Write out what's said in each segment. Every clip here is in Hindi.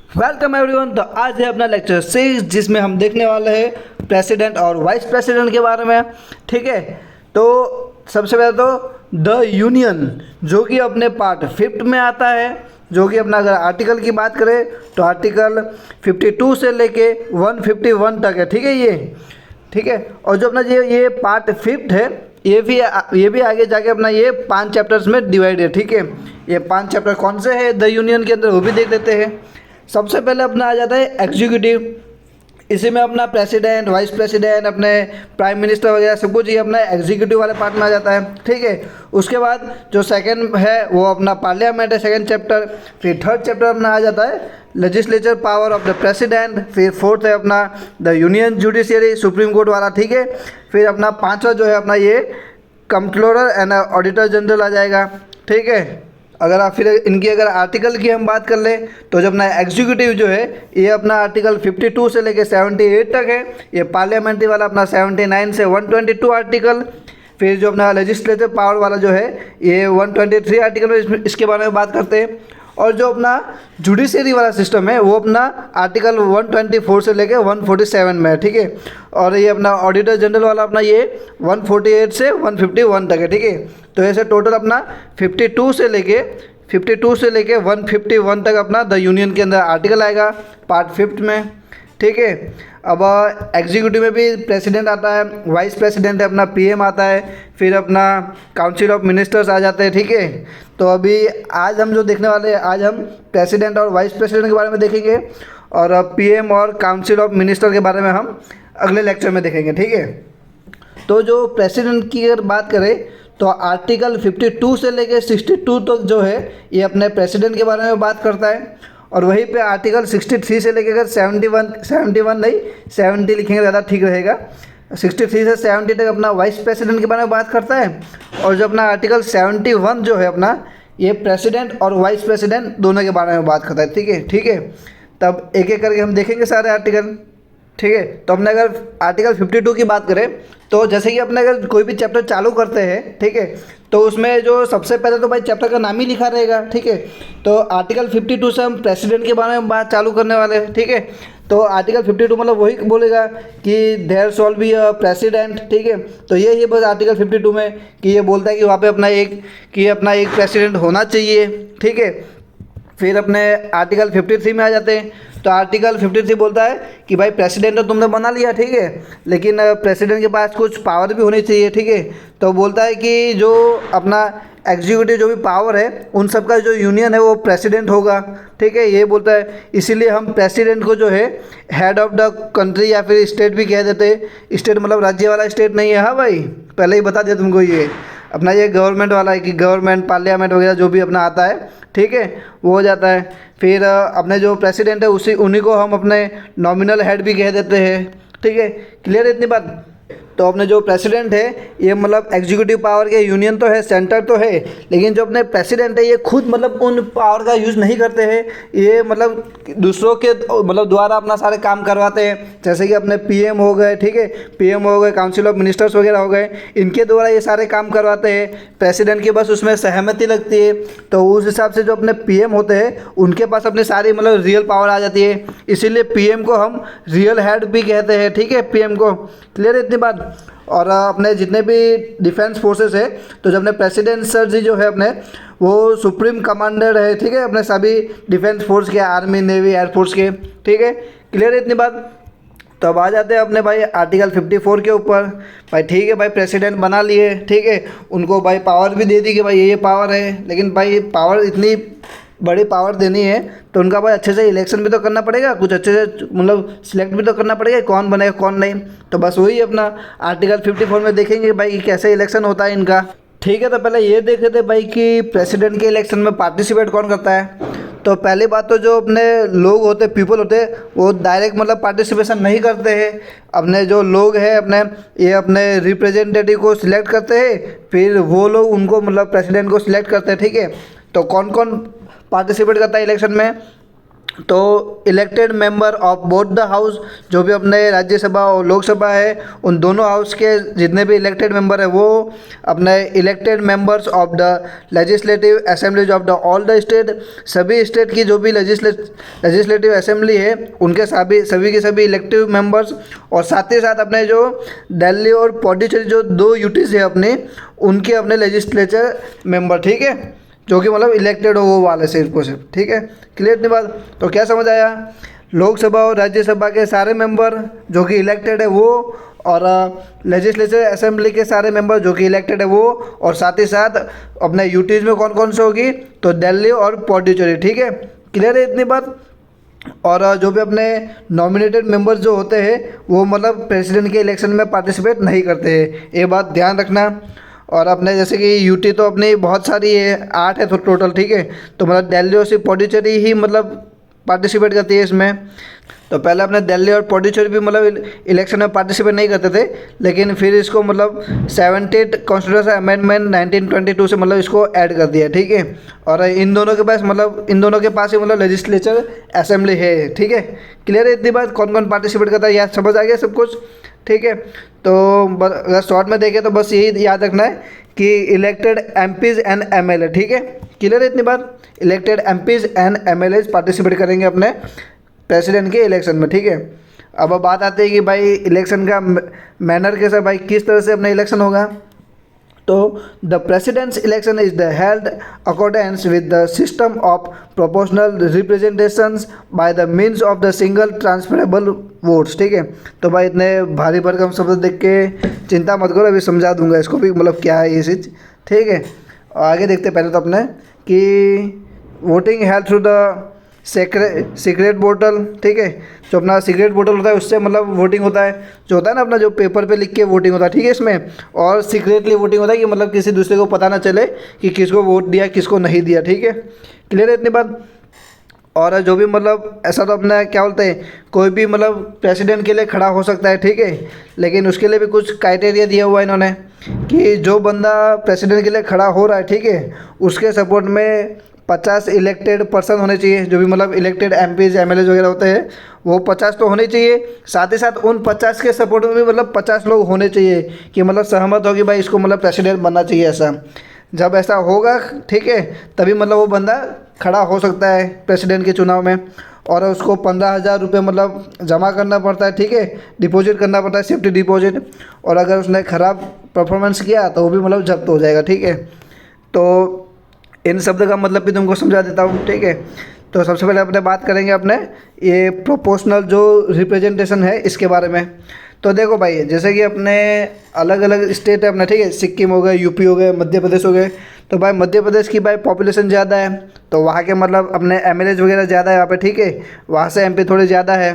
Welcome everyone. तो आज है अपना लेक्चर 6 जिसमें हम देखने वाले हैं प्रेसिडेंट और वाइस प्रेसिडेंट के बारे में। ठीक है, तो सबसे पहले तो द यूनियन जो कि अपने पार्ट 5 में आता है, जो कि अपना अगर आर्टिकल की बात करें तो आर्टिकल 52 से लेके 151 तक है। ठीक है, ठीक है। और जो अपना ये पार्ट 5 है ये भी आगे जाके अपना ये 5 चैप्टर्स में डिवाइड है। ठीक है, ये 5 चैप्टर कौन से हैं द यूनियन के अंदर वो भी देख लेते हैं। सबसे पहले अपना आ जाता है एग्जीक्यूटिव। इसी में अपना प्रेसिडेंट, वाइस प्रेसिडेंट, अपने प्राइम मिनिस्टर वगैरह सब कुछ ये अपना एग्जीक्यूटिव वाले पार्ट में आ जाता है। ठीक है, उसके बाद जो सेकंड है वो अपना पार्लियामेंट है, सेकंड चैप्टर। फिर थर्ड चैप्टर अपना आ जाता है legislature power of the president. फिर फोर्थ है अपना the union judiciary, supreme court वाला। ठीक है, फिर अपना पाँचवा जो है अपना ये कंट्रोलर एंड ऑडिटर जनरल आ जाएगा। ठीक है, अगर आप फिर इनकी अगर आर्टिकल की हम बात कर लें तो जो अपना एग्जीक्यूटिव जो है ये अपना आर्टिकल 52 से लेके 78 तक है। ये पार्लियामेंट्री वाला अपना 79 से 122 आर्टिकल। फिर जो अपना लेजिस्लेटिव पावर वाला जो है ये 123 आर्टिकल में इसके बारे में बात करते हैं। और जो अपना जुडिशरी वाला सिस्टम है वो अपना आर्टिकल 124 से लेके 147 में है। ठीक है, और ये अपना ऑडिटर जनरल वाला अपना ये 148 से 151 तक है। ठीक है, तो ऐसे टोटल अपना 52 से लेके 151 तक अपना द यूनियन के अंदर आर्टिकल आएगा पार्ट 5 में। ठीक है, अब एग्जीक्यूटिव में भी प्रेसिडेंट आता है, वाइस प्रेसिडेंट है, अपना पीएम आता है, फिर अपना काउंसिल ऑफ मिनिस्टर्स आ जाते हैं। ठीक है, तो अभी आज हम जो देखने वाले हैं, आज हम प्रेसिडेंट और वाइस प्रेसिडेंट के बारे में देखेंगे और पीएम और काउंसिल ऑफ मिनिस्टर के बारे में हम अगले लेक्चर में देखेंगे। ठीक है, तो जो प्रेसिडेंट की अगर बात करें तो आर्टिकल 52 से लेकर 62 तक जो है ये अपने प्रेसिडेंट के बारे में बात करता है। और वहीं पे आर्टिकल 63 से लेकर 71 नहीं 70 लिखेंगे ज़्यादा ठीक रहेगा, 63 से 70 तक अपना वाइस प्रेसिडेंट के बारे में बात करता है। और जो अपना आर्टिकल 71 जो है अपना ये प्रेसिडेंट और वाइस प्रेसिडेंट दोनों के बारे में बात करता है। ठीक है, तब एक एक करके हम देखेंगे सारे आर्टिकल। ठीक है, तो अपने अगर आर्टिकल 52 की बात करें तो जैसे कि अपने अगर कोई भी चैप्टर चालू करते हैं, ठीक है, तो उसमें जो सबसे पहले तो भाई चैप्टर का नाम ही लिखा रहेगा। ठीक है, तो आर्टिकल 52 से हम प्रेसिडेंट के बारे में बात चालू करने वाले हैं। ठीक है, तो आर्टिकल 52 मतलब वही बोलेगा कि there shall be a president. ठीक है, तो ये बस आर्टिकल 52 में कि ये बोलता है कि वहाँ पे अपना एक प्रेसिडेंट होना चाहिए। ठीक है, फिर अपने आर्टिकल 53 में आ जाते हैं। तो आर्टिकल 53 बोलता है कि भाई प्रेसिडेंट तो तुमने बना लिया, ठीक है, लेकिन प्रेसिडेंट के पास कुछ पावर भी होनी चाहिए। ठीक है, तो बोलता है कि जो अपना एग्जीक्यूटिव जो भी पावर है उन सब का जो यूनियन है वो प्रेसिडेंट होगा। ठीक है, ये बोलता है, इसीलिए हम प्रेसिडेंट को जो है हेड ऑफ द कंट्री या फिर स्टेट भी कह देते हैं। स्टेट मतलब राज्य वाला स्टेट नहीं है। हाँ भाई, पहले ही बता दिया तुमको, ये अपना ये गवर्नमेंट वाला है कि गवर्नमेंट पार्लियामेंट वगैरह जो भी अपना आता है, ठीक है, वो हो जाता है। फिर अपने जो प्रेसिडेंट है उन्हीं को हम अपने नॉमिनल हेड भी कह देते हैं। ठीक है, क्लियर है इतनी बात। तो अपने जो प्रेसिडेंट है ये मतलब एग्जीक्यूटिव पावर के यूनियन तो है, सेंटर तो है, लेकिन जो अपने प्रेसिडेंट है ये खुद मतलब उन पावर का यूज़ नहीं करते हैं। ये मतलब दूसरों के मतलब द्वारा अपना सारे काम करवाते हैं। जैसे कि अपने पीएम हो गए, ठीक है, पीएम हो गए, काउंसिल ऑफ मिनिस्टर्स वगैरह हो गए, इनके द्वारा ये सारे काम करवाते हैं। प्रेसिडेंट की बस उसमें सहमति लगती है। तो उस हिसाब से जो अपने पीएम होते हैं उनके पास अपनी सारी मतलब रियल पावर आ जाती है। इसीलिए पीएम को हम रियल हेड भी कहते हैं। ठीक है, पीएम को। क्लियर है इतनी बात। और अपने जितने भी डिफेंस फोर्सेस है तो जो अपने प्रेसिडेंट सर जी जो है अपने वो सुप्रीम कमांडर है। ठीक है, अपने सभी डिफेंस फोर्स के, आर्मी, नेवी, एयरफोर्स के। ठीक है, क्लियर है इतनी बात। तो अब आ जाते हैं अपने भाई आर्टिकल 54 के ऊपर। भाई ठीक है, भाई प्रेसिडेंट बना लिए, ठीक है, उनको भाई पावर भी दे दी कि भाई ये पावर है, लेकिन भाई पावर इतनी बड़ी पावर देनी है तो उनका भाई अच्छे से इलेक्शन भी तो करना पड़ेगा, कुछ अच्छे से मतलब सिलेक्ट भी तो करना पड़ेगा कौन बनेगा कौन नहीं। तो बस वही अपना आर्टिकल 54 में देखेंगे भाई कि कैसे इलेक्शन होता है इनका। ठीक है, तो पहले ये देख लेते भाई कि प्रेसिडेंट के इलेक्शन में पार्टिसिपेट कौन करता है। तो पहली बात तो जो अपने लोग होते, पीपल होते, वो डायरेक्ट मतलब पार्टिसिपेशन नहीं करते हैं। अपने जो लोग हैं ये अपने रिप्रेजेंटेटिव को सिलेक्ट करते हैं, फिर वो लोग उनको मतलब प्रेसिडेंट को सिलेक्ट करते हैं। ठीक है, तो कौन कौन पार्टिसिपेट करता है इलेक्शन में। तो elected member of both the house, जो भी अपने राज्यसभा और लोकसभा है, उन दोनों हाउस के जितने भी इलेक्टेड मेंबर है वो अपने elected members of the legislative assemblies of the all the state, सभी स्टेट की जो भी लेजिस्लेटिव असेंबली है उनके सभी के सभी इलेक्टिव मेंबर्स, और साथ ही साथ अपने जो दिल्ली और पौंडीचेरी जो 2 यूटीज़ है अपने, उनके अपने लेजिस्लेचर मेंबर, ठीक है, जो कि मतलब इलेक्टेड हो वो वाले सिर्फ को सिर्फ, ठीक है। क्लियर इतनी बात? तो क्या समझ आया? लोकसभा और राज्यसभा के सारे मेंबर जो कि इलेक्टेड है वो, और लेजिस्लेचर असेंबली के सारे मेंबर जो कि इलेक्टेड है वो, और साथ ही साथ अपने यूटीज़ में कौन कौन से होगी, तो दिल्ली और पौंडीचेरी, ठीक है। क्लियर है इतनी बात? और जो भी अपने नॉमिनेटेड मेंबर्स जो होते हैं वो मतलब प्रेसिडेंट के इलेक्शन में पार्टिसिपेट नहीं करते हैं, ये बात ध्यान रखना। और अपने जैसे कि यूटी तो अपनी बहुत सारी है, 8 है तो टोटल, ठीक है। तो मतलब दिल्ली और सिर्फ पौंडीचेरी ही मतलब पार्टिसिपेट करती है इसमें। तो पहले अपने दिल्ली और पौंडीचेरी भी मतलब इलेक्शन में पार्टिसिपेट नहीं करते थे, लेकिन फिर इसको मतलब 70th कॉन्स्टिट्यूशन अमेंडमेंट 1922 से मतलब इसको ऐड कर दिया, ठीक है। और इन दोनों के पास ही मतलब लेजिस्लेचर असेंबली है, ठीक है। क्लियर है इतनी बात? कौन कौन पार्टिसिपेट करता है याद समझ आ गया सब कुछ, ठीक है। तो अगर शॉर्ट में देखें तो बस यही याद रखना है कि इलेक्टेड एमपीज एंड एमएलए, ठीक है। क्लियर है इतनी बात? Elected MPs and MLA participate करेंगे अपने प्रेसिडेंट के इलेक्शन में, ठीक है। अब बात आती है कि भाई इलेक्शन का मैनर कैसा, भाई किस तरह से अपना इलेक्शन होगा। तो the president's election is the held accordance with the system of proportional representations by the means of the single transferable votes, ठीक है। तो भाई इतने भारी भरकम शब्द देख के चिंता मत करो, अभी समझा दूंगा इसको भी मतलब क्या है ये चीज़, ठीक है। आगे देखते पहले तो अपने कि voting held through the secret portal, ठीक है। जो अपना सीक्रेट पोर्टल होता है उससे मतलब वोटिंग होता है, जो होता है ना अपना जो पेपर पे लिख के वोटिंग होता है, ठीक है इसमें। और सीक्रेटली वोटिंग होता है कि मतलब किसी दूसरे को पता ना चले कि किसको वोट दिया किसको नहीं दिया, ठीक है। क्लियर है इतनी बात? और जो भी मतलब ऐसा तो अपना क्या बोलते हैं, कोई भी मतलब प्रेसिडेंट के लिए खड़ा हो सकता है, ठीक है। लेकिन उसके लिए भी कुछ क्राइटेरिया दिया हुआ है इन्होंने कि जो बंदा प्रेसिडेंट के लिए खड़ा हो रहा है, ठीक है, उसके सपोर्ट में 50 इलेक्टेड पर्सन होने चाहिए, जो भी मतलब इलेक्टेड एमपीज एमएलए वगैरह होते हैं वो 50 तो होने चाहिए। साथ ही साथ उन 50 के सपोर्ट में भी मतलब 50 लोग होने चाहिए कि मतलब सहमत हो कि भाई इसको मतलब प्रेसिडेंट बनना चाहिए ऐसा। जब ऐसा होगा, ठीक है, तभी मतलब वो बंदा खड़ा हो सकता है प्रेसिडेंट के चुनाव में। और उसको 15,000 रुपये मतलब जमा करना पड़ता है, ठीक है, डिपॉजिट करना पड़ता है, सेफ्टी डिपॉजिट। और अगर उसने ख़राब परफॉर्मेंस किया तो वो भी मतलब जब्त हो जाएगा, ठीक है। तो इन शब्द का मतलब भी तुमको समझा देता हूँ, ठीक है। तो सबसे पहले अपने बात करेंगे अपने ये प्रोपोर्शनल जो रिप्रेजेंटेशन है इसके बारे में। तो देखो भाई, जैसे कि अपने अलग अलग स्टेट है अपना, ठीक है, सिक्किम हो गए, यूपी हो गए, मध्य प्रदेश हो गए। तो भाई मध्य प्रदेश की भाई पॉपुलेशन ज़्यादा है, तो वहाँ के मतलब अपने एमएलए वगैरह ज़्यादा है वहाँ पे, ठीक है। वहाँ से एमपी थोड़े ज़्यादा है।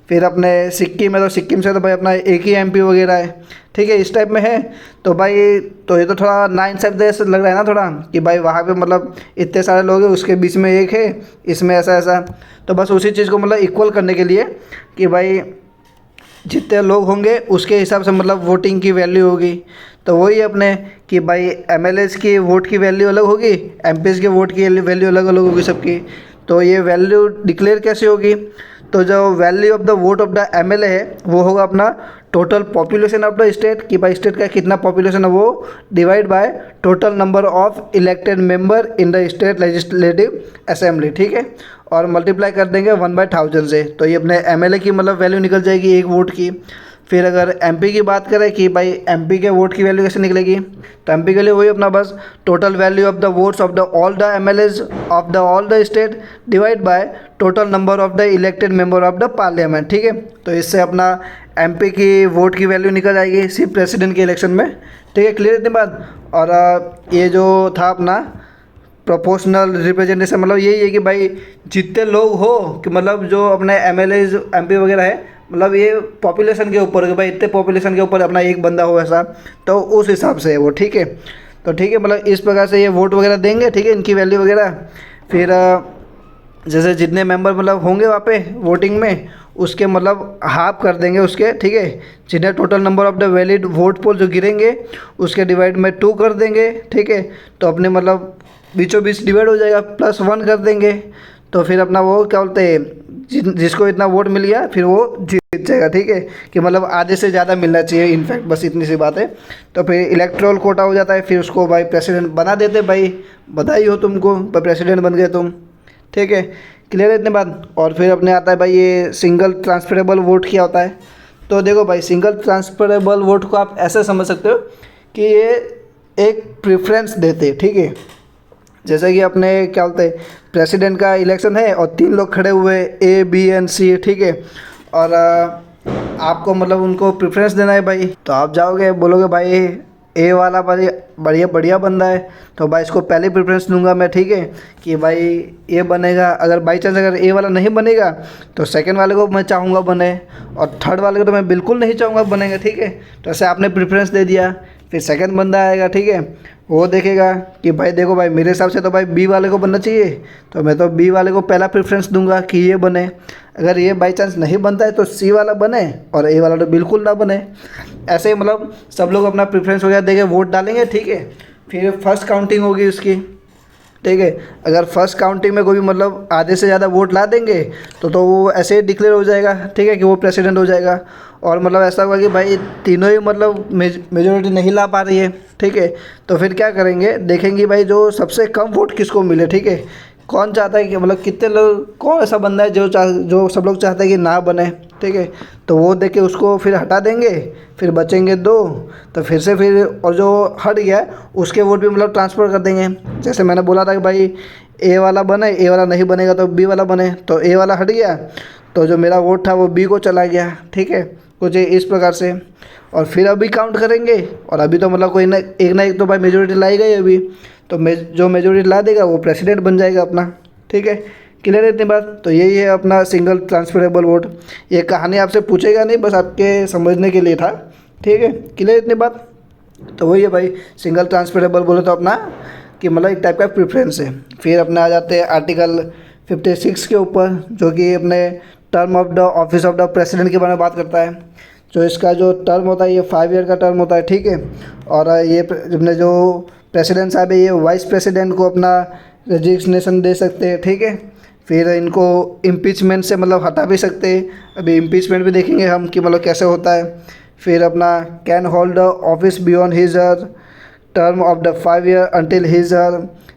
फिर अपने सिक्किम है तो सिक्किम से तो भाई अपना एक ही एमपी वगैरह है, ठीक है, इस टाइप में है। तो भाई तो ये तो थोड़ा नाइंसाफ़ी से लग रहा है ना थोड़ा, कि भाई वहाँ पे मतलब इतने सारे लोग हैं उसके बीच में एक है, इसमें ऐसा ऐसा। तो बस उसी चीज़ को मतलब इक्वल करने के लिए कि भाई जितने लोग होंगे उसके हिसाब से मतलब वोटिंग की वैल्यू होगी। तो वही अपने कि भाई एमएलएस की वोट की वैल्यू अलग होगी, एमपीज़ के वोट की वैल्यू अलग अलग होगी सबकी। तो ये वैल्यू डिक्लेयर कैसे होगी? तो जो value of the vote of the MLA है वो होगा अपना total population of the state, कि भाई स्टेट का कितना पॉपुलेशन है वो, divide by total number of elected member in the state legislative assembly, ठीक है। और मल्टीप्लाई कर देंगे 1/1000 से, तो ये अपने एमएलए की मतलब वैल्यू निकल जाएगी एक वोट की। फिर अगर एमपी की बात करें कि भाई एमपी के वोट की वैल्यू कैसे निकलेगी, तो एमपी के लिए वही अपना बस total value of the votes of the all the MLAs of the all the state divide by total number of the elected member of the parliament, ठीक है। तो इससे अपना एमपी की वोट की वैल्यू निकल जाएगी सिर्फ प्रेसिडेंट के इलेक्शन में, ठीक है। क्लियर इतनी बात? और ये जो था अपना प्रोपोर्शनल रिप्रेजेंटेशन, मतलब यही है कि भाई जितने लोग हो कि मतलब जो अपने एमएलएज एमपी वगैरह है, मतलब ये पॉपुलेशन के ऊपर कि भाई इतने पॉपुलेशन के ऊपर अपना एक बंदा हो ऐसा, तो उस हिसाब से है वो, ठीक है। तो ठीक है, मतलब इस प्रकार से ये वोट वगैरह देंगे, ठीक है, इनकी वैल्यू वगैरह। फिर जैसे जितने मेंबर मतलब होंगे वहाँ पे वोटिंग में, उसके मतलब हाफ कर देंगे उसके, ठीक है। जिन्हें total number of the valid vote poll जो गिरेंगे उसके डिवाइड में 2 कर देंगे, ठीक है। तो अपने मतलब बीचों बीच डिवाइड हो जाएगा, +1 कर देंगे। तो फिर अपना वो क्या बोलते हैं, जिसको इतना वोट मिल गया फिर वो जीत जाएगा, ठीक है। कि मतलब आधे से ज़्यादा मिलना चाहिए इनफैक्ट, बस इतनी सी बात है। तो फिर इलेक्ट्रोल कोटा हो जाता है, फिर उसको भाई प्रेसिडेंट बना देते भाई, बधाई हो तुमको भाई, प्रेसिडेंट बन गए तुम, ठीक है। क्लियर है इतने बात। और फिर अपने आता है भाई ये सिंगल ट्रांसफरेबल वोट क्या होता है। तो देखो भाई, सिंगल ट्रांसफरेबल वोट को आप ऐसे समझ सकते हो कि ये एक प्रेफरेंस देते, ठीक है। जैसे कि अपने क्या बोलते हैं, प्रेसिडेंट का इलेक्शन है और 3 लोग खड़े हुए A B and C, ठीक है। और आपको मतलब उनको प्रेफरेंस देना है भाई। तो आप जाओगे बोलोगे भाई ए वाला भाई बढ़िया बढ़िया बंदा है, तो भाई इसको पहले प्रेफरेंस दूंगा मैं, ठीक है। कि भाई ये बनेगा, अगर बाई चांस अगर ए वाला नहीं बनेगा तो सेकंड वाले को मैं चाहूँगा बने, और थर्ड वाले को तो मैं बिल्कुल नहीं चाहूँगा बनेगा, ठीक है। तो ऐसे आपने प्रेफरेंस दे दिया, फिर सेकंड बंदा आएगा, ठीक है। वो देखेगा कि भाई देखो भाई मेरे हिसाब से तो भाई बी वाले को बनना चाहिए, तो मैं तो बी वाले को पहला प्रेफरेंस दूंगा कि ये बने। अगर ये बाई चांस नहीं बनता है तो सी वाला बने, और ए वाला तो बिल्कुल ना बने। ऐसे ही मतलब सब लोग अपना प्रेफरेंस वगैरह देके वोट डालेंगे, ठीक है। फिर फर्स्ट काउंटिंग होगी उसकी, ठीक है। अगर फर्स्ट काउंटिंग में कोई भी मतलब आधे से ज़्यादा वोट ला देंगे तो वो ऐसे ही डिक्लेयर हो जाएगा, ठीक है, कि वो प्रेसिडेंट हो जाएगा। और मतलब ऐसा हुआ कि भाई तीनों ही मतलब मेजोरिटी नहीं ला पा रही है, ठीक है। तो फिर क्या करेंगे, देखेंगे भाई जो सबसे कम वोट किसको मिले, ठीक है। कौन चाहता है कि मतलब कितने लोग, कौन ऐसा बंदा है जो सब लोग चाहते हैं कि ना बने, ठीक है। तो वो देख के उसको फिर हटा देंगे, फिर बचेंगे 2, तो फिर से फिर और जो हट गया उसके वोट भी मतलब ट्रांसफ़र कर देंगे। जैसे मैंने बोला था कि भाई ए वाला बने, ए वाला नहीं बनेगा तो बी वाला बने, तो ए वाला हट गया तो जो मेरा वोट था वो बी को चला गया, ठीक है। कुछ इस प्रकार से। और फिर अभी काउंट करेंगे, और अभी तो मतलब कोई ना एक तो भाई मेजोरिटी लाई गई अभी, तो जो मेजोरिटी ला देगा वो प्रेसिडेंट बन जाएगा अपना, ठीक है। क्लियर है इतनी बात। तो यही है अपना सिंगल ट्रांसफरेबल वोट। ये कहानी आपसे पूछेगा नहीं, बस आपके समझने के लिए था, ठीक है। क्लियर इतनी बात। तो वही है भाई, सिंगल ट्रांसफरेबल बोले तो अपना कि मतलब एक टाइप का प्रेफरेंस है। फिर अपने आ जाते हैं आर्टिकल 56 के ऊपर, जो कि अपने term of the office of the president के बारे में बात करता है। जो इसका जो टर्म होता है ये 5 ईयर का टर्म होता है, ठीक है। और ये अपने जो प्रेसिडेंट साहब है ये वाइस प्रेसिडेंट को अपना रेजिग्नेशन दे सकते हैं, ठीक है। फिर इनको इम्पीचमेंट से मतलब हटा भी सकते हैं। अभी इम्पीचमेंट भी देखेंगे हम कि मतलब कैसे होता है। फिर अपना can hold the office beyond his term of the 5 year until his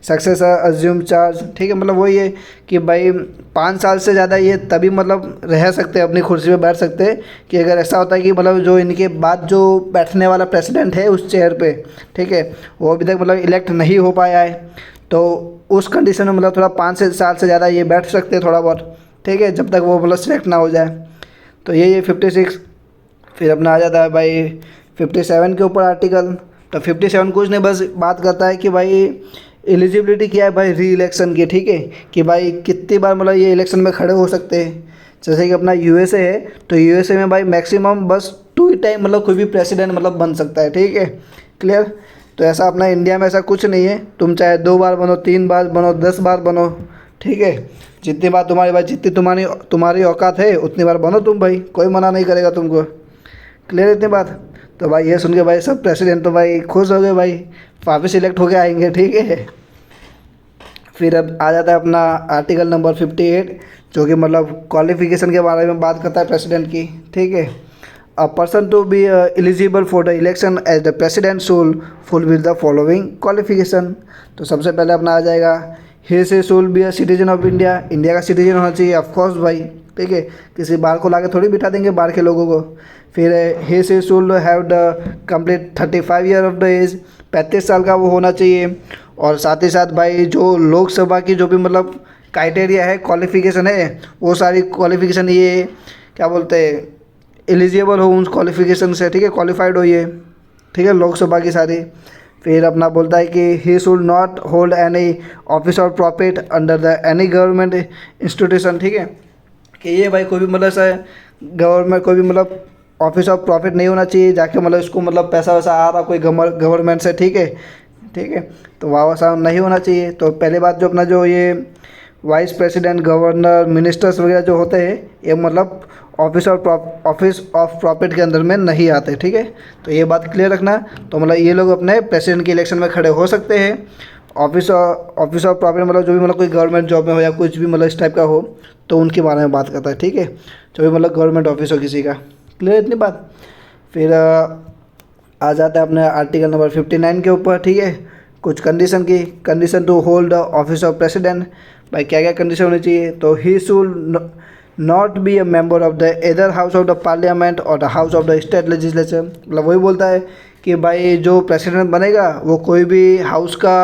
successor assume charge, ठीक है। मतलब वही है कि भाई 5 साल से ज़्यादा ये तभी मतलब रह सकते हैं, अपनी कुर्सी पे बैठ सकते हैं, कि अगर ऐसा होता है कि मतलब जो इनके बाद जो बैठने वाला प्रेसिडेंट है उस चेयर पे, ठीक है, वो अभी तक मतलब इलेक्ट नहीं हो पाया है, तो उस कंडीशन में मतलब थोड़ा 5 साल से ज़्यादा ये बैठ सकते हैं थोड़ा बहुत, ठीक है, जब तक वो मतलब सिलेक्ट ना हो जाए। तो यही है 56। फिर अपना आ जाता है भाई 57 के ऊपर आर्टिकल। तो 57 कुछ नहीं, बस बात करता है कि भाई एलिजिबिलिटी क्या है भाई री इलेक्शन की, ठीक है। कि भाई कितनी बार मतलब ये इलेक्शन में खड़े हो सकते हैं। जैसे कि अपना यूएसए है, तो यूएसए में भाई मैक्सिमम बस 2 ही टाइम मतलब कोई भी प्रेसिडेंट मतलब बन सकता है, ठीक है। क्लियर। तो ऐसा अपना इंडिया में ऐसा कुछ नहीं है, तुम चाहे 2 बार बनो, 3 बार बनो, 10 बार बनो, ठीक है। जितनी बार तुम्हारी भाई जितनी तुम्हारी औकात है उतनी बार बनो तुम भाई, कोई मना नहीं करेगा तुमको। क्लियर इतनी बात। तो भाई ये सुन के भाई सब प्रेसिडेंट तो भाई खुश हो गए भाई, वापस सिलेक्ट होके आएंगे, ठीक है। फिर अब आ जाता है अपना आर्टिकल नंबर 58, जो कि मतलब क्वालिफिकेशन के बारे में बात करता है प्रेसिडेंट की, ठीक है। A person to be eligible for the election as the president should fulfil the following qualification. तो सबसे पहले अपना आ जाएगा he she should be a citizen of India, India का सिटीजन होना चाहिए ऑफकोर्स भाई, ठीक है। किसी बाहर को लाके थोड़ी बिठा देंगे बाहर के लोगों को। फिर he she should have the complete 35 year of the age, 35 साल का वो होना चाहिए। और साथ ही साथ भाई जो लोकसभा की जो भी मतलब क्राइटेरिया है, क्वालिफिकेशन है, वो सारी क्वालिफिकेशन ये क्या बोलते हैं एलिजिबल हो उन क्वालिफिकेशन से, ठीक है, क्वालिफाइड हो ये, ठीक है, लोकसभा की सारी। फिर अपना बोलता है कि he should not hold any office और profit under the any government institution, ठीक है। कि ये भाई कोई भी मतलब ऐसा गवर्नमेंट कोई भी मतलब ऑफिस ऑफ प्रॉफिट नहीं होना चाहिए जाके मतलब इसको मतलब पैसा वैसा आ रहा कोई गवर्नमेंट से, ठीक है, ठीक है। तो वहाँ वैसा नहीं होना चाहिए। तो पहले बात जो अपना जो ये वाइस प्रेसिडेंट, गवर्नर, मिनिस्टर्स वगैरह जो होते हैं ये मतलब ऑफिस ऑफ प्रॉफिट के अंदर में नहीं आते, ठीक है। तो ये बात क्लियर रखना। तो मतलब ये लोग अपने प्रेसिडेंट के इलेक्शन में खड़े हो सकते हैं। ऑफिस ऑफ प्रॉफिट मतलब जो भी मतलब कोई गवर्नमेंट जॉब में हो या कुछ भी मतलब इस टाइप का हो, तो उनके बारे में बात करता है। ठीक है, जो भी मतलब गवर्नमेंट ऑफिस हो किसी का। क्लियर इतनी बात। फिर आ जाता है अपने आर्टिकल नंबर 59 के ऊपर। ठीक है, कुछ कंडीशन की, condition to hold the office of president. भाई क्या क्या कंडीशन होनी चाहिए, तो he should not be a member of the either house of the parliament और the house of the state legislature. मतलब वही बोलता है कि भाई जो प्रेसिडेंट बनेगा वो कोई भी हाउस का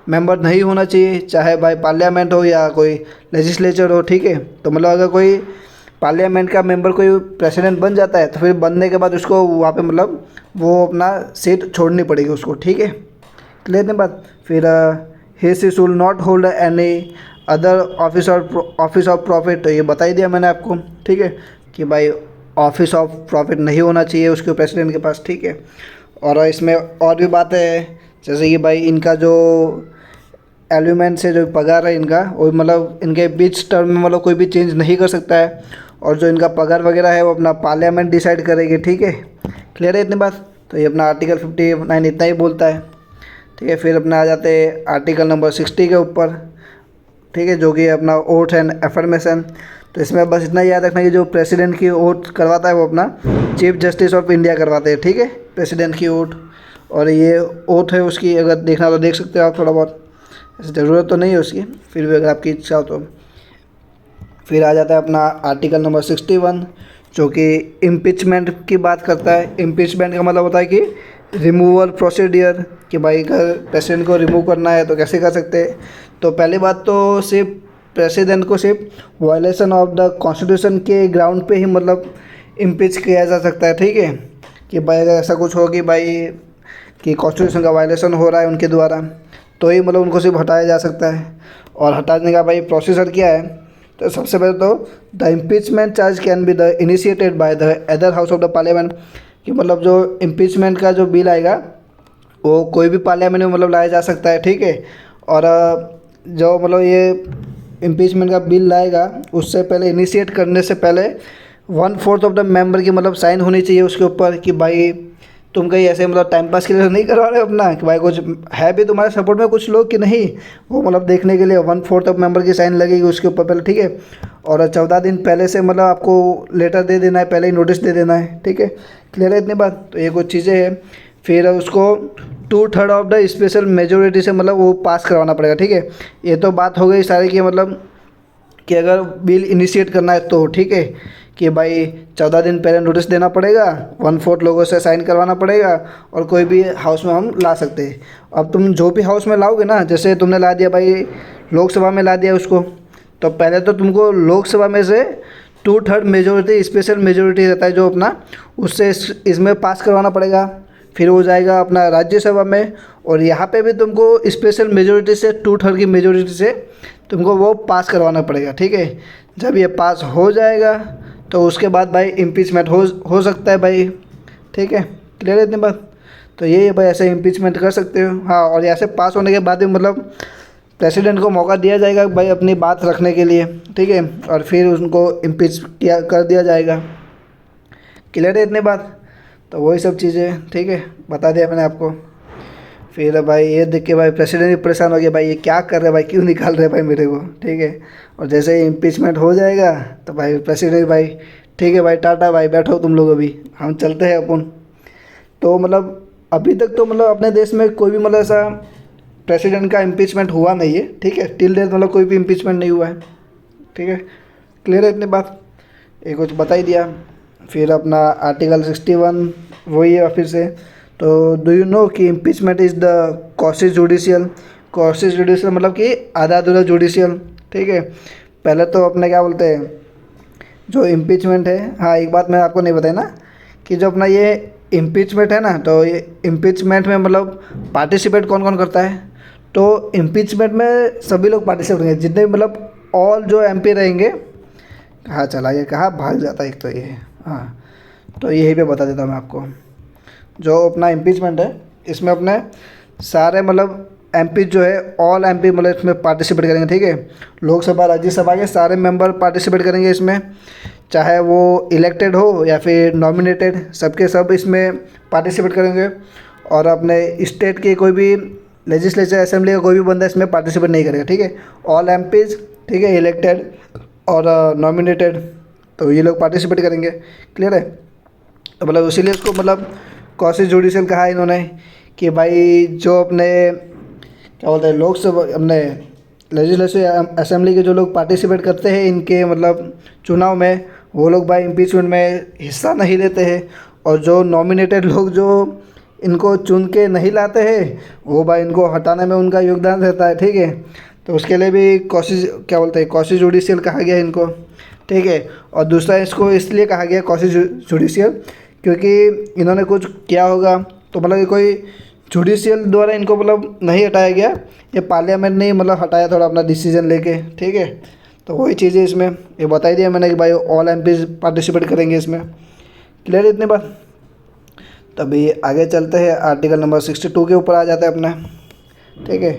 मेंबर नहीं होना चाहिए, चाहे भाई पार्लियामेंट हो या कोई लेजिस्लेचर हो। ठीक है, तो मतलब अगर कोई पार्लियामेंट का मेंबर कोई प्रेसिडेंट बन जाता है तो फिर बनने के बाद उसको वहाँ पे मतलब वो अपना सीट छोड़नी पड़ेगी उसको। ठीक है, क्लियर नहीं बात। फिर ही should not hold any other office of profit, तो ये बता ही दिया मैंने आपको। ठीक है, कि भाई ऑफिस ऑफ प्रॉफिट नहीं होना चाहिए उसके प्रेसिडेंट के पास। ठीक है, और इसमें और भी बातें हैं, जैसे कि भाई इनका जो एलिमेंट से जो पगार है इनका, वो मतलब इनके बीच टर्म में मतलब कोई भी चेंज नहीं कर सकता है, और जो इनका पगार वगैरह है वो अपना पार्लियामेंट डिसाइड करेगी। ठीक है, क्लियर है इतनी बात। तो ये अपना आर्टिकल 59 इतना ही बोलता है। ठीक है, फिर अपना आ जाते हैं आर्टिकल नंबर 60 के ऊपर। ठीक है, जो कि अपना ओथ एंड एफर्मेशन। तो इसमें बस इतना याद रखना कि जो प्रेसिडेंट की ओथ करवाता है वो अपना चीफ जस्टिस ऑफ इंडिया करवाते हैं। ठीक है, प्रेसिडेंट की ओथ, और ये ओथ है उसकी, अगर देखना तो देख सकते हो आप थोड़ा बहुत, ऐसे ज़रूरत तो नहीं है उसकी, फिर भी अगर आपकी इच्छा हो तो। फिर आ जाता है अपना आर्टिकल नंबर 61, जो कि इम्पीचमेंट की बात करता है। इम्पीचमेंट का मतलब होता है कि रिमूवल प्रोसीडियर, कि भाई अगर प्रेसिडेंट को रिमूव करना है तो कैसे कर सकते हैं। तो पहली बात तो सिर्फ प्रेसिडेंट को सिर्फ वायलेशन ऑफ द कॉन्स्टिट्यूशन के ग्राउंड पे ही मतलब इम्पीच किया जा सकता है। ठीक है, कि भाई अगर ऐसा कुछ हो कि भाई कि कॉन्स्टिट्यूशन का वायलेशन हो रहा है उनके द्वारा, तो ही मतलब उनको सिर्फ हटाया जा सकता है। और हटाने का भाई प्रोसीजर क्या है, तो सबसे पहले तो the impeachment charge can be the initiated by the other house of the parliament, कि मतलब जो इम्पीचमेंट का जो बिल आएगा वो कोई भी पार्लियामेंट में मतलब लाया जा सकता है। ठीक है, और जो मतलब ये इम्पीचमेंट का बिल लाएगा उससे पहले, इनिशिएट करने से पहले 1/4 ऑफ द मेंबर की मतलब साइन होनी चाहिए उसके ऊपर, कि भाई तुम कहीं ऐसे मतलब टाइम पास के लिए तो नहीं करवा रहे हो अपना, कि भाई कुछ है भी तुम्हारे सपोर्ट में कुछ लोग कि नहीं, वो मतलब देखने के लिए 1/4 ऑफ मेंबर की साइन लगेगी उसके ऊपर पहले। ठीक है, और 14 दिन पहले से मतलब आपको लेटर दे देना है, पहले ही नोटिस दे देना है। ठीक है, क्लियर है इतनी बात। तो ये कुछ चीज़ें हैं। फिर उसको 2/3 ऑफ द स्पेशल मेजोरिटी से मतलब वो पास करवाना पड़ेगा। ठीक है, ये तो बात हो गई सारी की मतलब कि अगर बिल इनिशिएट करना है तो। ठीक है, कि भाई 14 दिन पहले नोटिस देना पड़ेगा, 1/4 लोगों से साइन करवाना पड़ेगा, और कोई भी हाउस में हम ला सकते हैं। अब तुम जो भी हाउस में लाओगे ना, जैसे तुमने ला दिया भाई लोकसभा में ला दिया उसको, तो पहले तो तुमको लोकसभा में से 2/3 मेजोरिटी, स्पेशल मेजोरिटी रहता है जो अपना, उससे इसमें पास करवाना पड़ेगा। फिर वो जाएगा अपना राज्यसभा में, और यहाँ पे भी तुमको स्पेशल मेजोरिटी से 2/3 की मेजोरिटी से तुमको वो पास करवाना पड़ेगा। ठीक है, जब ये पास हो जाएगा तो उसके बाद भाई इम्पीचमेंट हो सकता है भाई। ठीक है, क्लियर है इतनी बात। तो यही है भाई, ऐसे इम्पीचमेंट कर सकते हो। हाँ, और ऐसे पास होने के बाद भी मतलब प्रेसिडेंट को मौका दिया जाएगा भाई अपनी बात रखने के लिए। ठीक है, और फिर उनको इम्पीच कर दिया जाएगा। क्लियर है इतनी बात। तो वही सब चीज़ें, ठीक है, बता दिया मैंने आपको। फिर भाई ये देख के भाई प्रेसिडेंट भी परेशान हो गया, भाई ये क्या कर रहे हैं भाई, क्यों निकाल रहे हैं भाई मेरे को। ठीक है, और जैसे ही इम्पीचमेंट हो जाएगा तो भाई प्रेसिडेंट भाई ठीक है भाई टाटा भाई, बैठो तुम लोग, अभी हम चलते हैं अपन। तो मतलब अभी तक तो मतलब अपने देश में कोई भी मतलब ऐसा प्रेसिडेंट का इम्पीचमेंट हुआ नहीं है। ठीक है, टिल डेट मतलब कोई भी इम्पीचमेंट नहीं हुआ है। ठीक है, क्लियर है इतनी बात, ये कुछ बता ही दिया। फिर अपना आर्टिकल 61 वही है फिर से। तो डू यू नो कि impeachment is the causes judicial. Causes judicial मतलब कि आधा अधूरा जुडिशियल। ठीक है, पहले तो अपने क्या बोलते हैं जो इम्पीचमेंट है। हाँ, एक बात मैं आपको नहीं बताई ना, कि जो अपना ये इम्पीचमेंट है ना, तो ये इम्पीचमेंट में मतलब पार्टिसिपेट कौन कौन करता है। तो इम्पीचमेंट में सभी लोग पार्टिसिपेट करेंगे, जितने भी मतलब ऑल जो एमपी रहेंगे। कहाँ चला ये, कहाँ भाग जाता है एक तो ये। हाँ, तो यही पे बता देता हूँ मैं आपको। जो अपना इम्पीचमेंट है इसमें अपने सारे मतलब एमपी जो है ऑल एमपी मतलब इसमें पार्टिसिपेट करेंगे। ठीक है, लोकसभा राज्यसभा के सारे मेंबर पार्टिसिपेट करेंगे इसमें, चाहे वो इलेक्टेड हो या फिर नॉमिनेटेड, सबके सब इसमें पार्टिसिपेट करेंगे। और अपने स्टेट के कोई भी लेजिस्लेचर असेंबली का कोई भी बंदा इसमें पार्टिसिपेट नहीं करेगा, ठीक है। ऑल एमपीज, ठीक है, इलेक्टेड और नॉमिनेटेड, तो ये लोग पार्टिसिपेट करेंगे। क्लियर है। तो मतलब इसीलिए इसको मतलब क्वासी जुडिशियल कहा है इन्होंने कि भाई जो अपने क्या बोलते हैं लोकसभा अपने लेजिस्लेटिव असेंबली के जो लोग पार्टिसिपेट करते हैं इनके मतलब चुनाव में, वो लोग भाई इम्पीचमेंट में हिस्सा नहीं लेते हैं। और जो नॉमिनेटेड लोग जो इनको चुन के नहीं लाते हैं वो भाई इनको हटाने में उनका योगदान रहता है, ठीक है। तो उसके लिए भी क्वासी क्या बोलते हैं क्वासी जुडिशियल कहा गया इनको, ठीक है। और दूसरा इसको इसलिए कहा गया क्वासी जुडिशियल क्योंकि इन्होंने कुछ किया होगा, तो मतलब ये कोई जुडिशियल द्वारा इनको मतलब नहीं हटाया गया, ये पार्लियामेंट ने मतलब हटाया थोड़ा अपना डिसीजन लेके, ठीक है। तो वही चीज़ है इसमें, ये बता ही दिया मैंने कि भाई ऑल एमपीज पार्टिसिपेट करेंगे इसमें। क्लियर है इतनी बात। तभी आगे चलते हैं, आर्टिकल नंबर 62 के ऊपर आ जाता है अपना, ठीक है।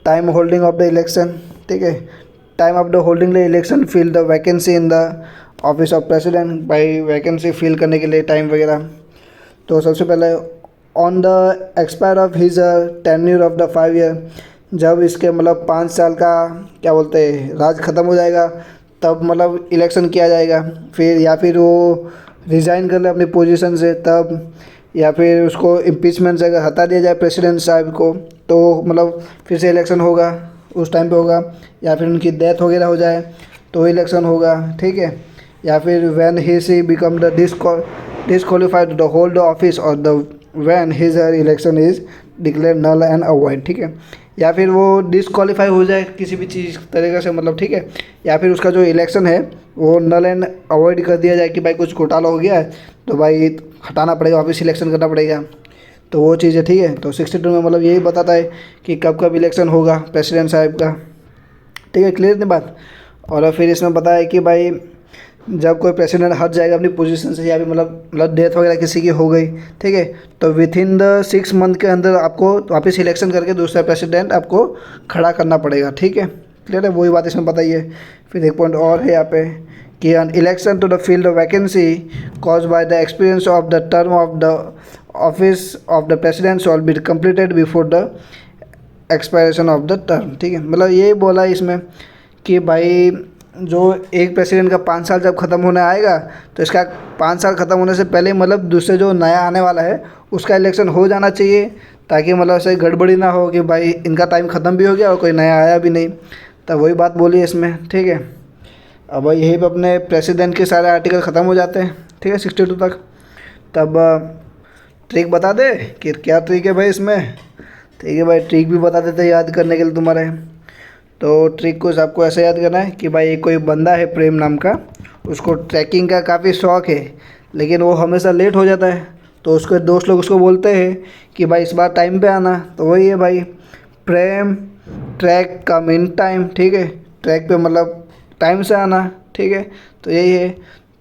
Time holding of the election, ठीक है। Time of the holding the election fill the vacancy in the office of president, भाई वैकेंसी फिल करने के लिए टाइम वगैरह। तो सबसे पहले on the expire of his tenure of the 5 year, जब इसके मतलब 5 साल का क्या बोलते हैं राज ख़त्म हो जाएगा तब मतलब इलेक्शन किया जाएगा। फिर या फिर वो रिज़ाइन कर ले अपनी पोजीशन से तब, या फिर उसको इम्पीचमेंट से अगर हटा दिया जाए प्रेसिडेंट साहब को तो मतलब फिर से इलेक्शन होगा, उस टाइम पे होगा। या फिर उनकी डेथ वगैरह हो जाए तो इलेक्शन होगा, ठीक है। या फिर when he see become the disqualified to hold the office और the when his election is declare null and avoid, ठीक है। या फिर वो डिसक्वालीफाई हो जाए किसी भी चीज़ तरीके से मतलब, ठीक है। या फिर उसका जो इलेक्शन है वो नल एंड अवॉइड कर दिया जाए कि भाई कुछ घोटाला हो गया है तो भाई हटाना पड़ेगा, वापस इलेक्शन करना पड़ेगा, तो वो चीज़ है, ठीक है। तो 62 में मतलब यही बताता है कि कब कब इलेक्शन होगा प्रेसिडेंट साहब का, ठीक है। क्लियर नहीं बात। और फिर इसमें बताया कि भाई जब कोई प्रेसिडेंट हट जाएगा अपनी पोजीशन से या फिर मतलब डेथ वगैरह किसी की हो गई, ठीक है, तो विथ इन द 6 मंथ के अंदर आपको वापस इलेक्शन करके दूसरा प्रेसिडेंट आपको खड़ा करना पड़ेगा, ठीक है। क्लियर है, वही बात इसमें बताइए। फिर एक पॉइंट और है यहाँ पे कि an election to the field of vacancy caused by the experience of the term of the office of the president shall be completed before the expiration of the term, ठीक है। मतलब ये बोला इसमें कि भाई जो एक प्रेसिडेंट का 5 साल जब ख़त्म होने आएगा तो इसका 5 साल ख़त्म होने से पहले मतलब दूसरे जो नया आने वाला है उसका इलेक्शन हो जाना चाहिए, ताकि मतलब ऐसे गड़बड़ी ना हो कि भाई इनका टाइम ख़त्म भी हो गया और कोई नया आया भी नहीं। तब वही बात बोली इसमें, ठीक है। अब यहीं पे अपने प्रेसिडेंट के सारे आर्टिकल ख़त्म हो जाते हैं, ठीक है, 62 तक। तब ट्रिक बता दे कि क्या ट्रिक है भाई इसमें, ठीक है भाई, ट्रिक भी बता देते याद करने के लिए तुम्हारे। तो ट्रिक को आपको ऐसे याद करना है कि भाई एक कोई बंदा है प्रेम नाम का, उसको ट्रैकिंग का काफ़ी शौक़ है लेकिन वो हमेशा लेट हो जाता है, तो उसके दोस्त लोग उसको बोलते हैं कि भाई इस बार टाइम पे आना। तो वही है भाई, प्रेम ट्रैक का मीन टाइम, ठीक है। ट्रैक पे मतलब टाइम से आना, ठीक है। तो यही है,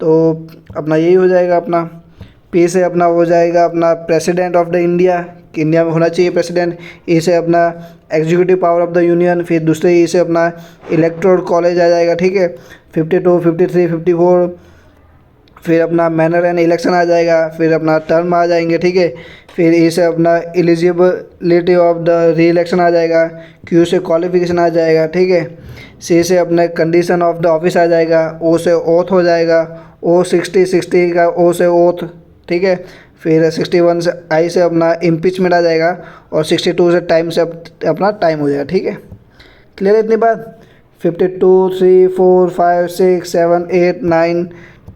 तो अपना यही हो जाएगा अपना पी से अपना हो जाएगा अपना प्रेसिडेंट ऑफ द इंडिया, कि इंडिया में होना चाहिए प्रेसिडेंट। ई से अपना executive power of the union, फिर दूसरे ई से अपना इलेक्टोरल कॉलेज आ जाएगा, ठीक है। 52, 53, 54 फिर अपना मैनर एंड इलेक्शन आ जाएगा, फिर अपना टर्म आ जाएंगे, ठीक है। फिर ई से अपना एलिजिबिलिटी ऑफ द री इलेक्शन आ जाएगा, क्यू से क्वालिफिकेशन आ जाएगा, ठीक है। सी से अपने कंडीशन ऑफ द ऑफिस आ जाएगा, ओ से ओथ हो जाएगा, ओ 60 का ओ से ओथ, ठीक है। फिर 61 से आई से अपना इम्पीचमेंट आ जाएगा और 62 से टाइम से अपना टाइम हो जाएगा, ठीक है। क्लियर है इतनी बात। 52, 3, 4, 5, 6, 7, 8, 9,